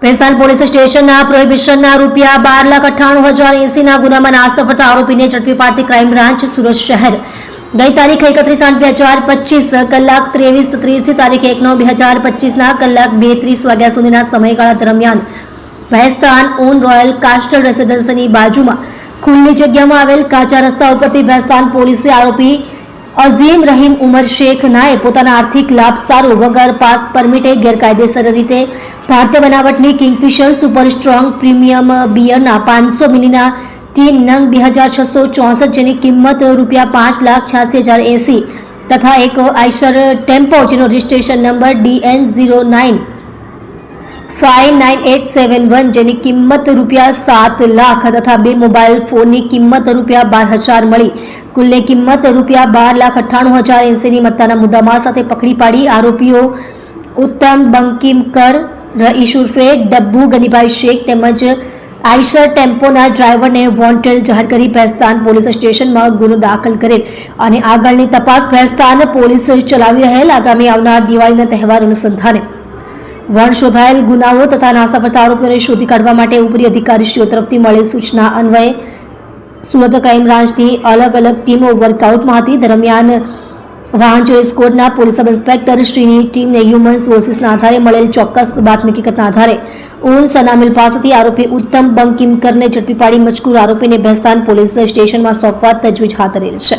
Bhestan police સ્ટેશનના પ્રોહિબિશનના ₹12,98,080 ગુનામાં નાસ્તો ફરતા આરોપીને ઝડપી પાડતી ક્રાઇમ બ્રાન્ચ સુરત શહેર ગઈ તારીખ 31/8/2025 કલાક 23:30 તારીખ 1/9/2025 કલાક 2:30 વાગ્યા સુધીના સમયગાળા દરમિયાન ભેસ્તાન ઓન રોયલ કાસ્ટલ રેસિડેન્સીની બાજુમાં ખુલ્લી જગ્યામાં આવેલ કાચા રસ્તા ઉપરથી ભેસ્તાન પોલીસે આરોપી અઝીમ રહીમ ઉમર શેખ નાએ પોતાના આર્થિક લાભ સારું વગર પાસ પરમિટે ગેરકાયદેસર રીતે ભારતીય બનાવટની કિંગફિશર સુપર સ્ટ્રોંગ પ્રીમિયમ બિયરના 500 મિલીના ટીન નંગ 2664 જેની કિંમત ₹5,86,080 તથા એક આઈશર ટેમ્પો જેનો રજિસ્ટ્રેશન નંબર DN09597871 જેની કિંમત ₹7 લાખ તથા બે મોબાઈલ ફોનની કિંમત ₹12,000 મળી કુલની કિંમત ₹12,98,080 ની મત્તાના મુદ્દામાલ સાથે પકડી પાડી આરોપીઓ ઉત્તમ બંકિમકર રઈસ ઉર્ફે ડબ્બુ ગનીભાઈ શેખ તેમજ આઈશર ટેમ્પોના ડ્રાઈવરને વોન્ટેડ જાહેર કરી ભેસ્તાન પોલીસ સ્ટેશનમાં ગુનો દાખલ કરેલ અને આગળની તપાસ ભેસ્તાન પોલીસ ચલાવી રહેલ આગામી આવનાર દિવાળીના તહેવાર અનુસંધાને વણ શોધાયેલ ગુનાઓ તથા નાસ્તા ફરતા આરોપીઓને શોધી કાઢવા માટે ઉપરી અધિકારીશ્રીઓ તરફથી મળેલ સૂચના અન્વયે સુરત ક્રાઇમ બ્રાન્ચની અલગ અલગ ટીમો વર્કઆઉટમાં હતી દરમિયાન વાહન ચોરી સ્કોડના પોલીસ સબ ઇન્સ્પેક્ટર શ્રીની ટીમને હ્યુમન સોર્સિસના આધારે મળેલ ચોક્કસ બાતમી હકીકતના આધારે ઓન સનામિલ પાસેથી આરોપી ઉત્તમ બંકિમકરને ઝડપી પાડી મજકૂર આરોપીને ભેસ્તાન પોલીસ સ્ટેશનમાં સોંપવા તજવીજ હાથ ધરેલ છે।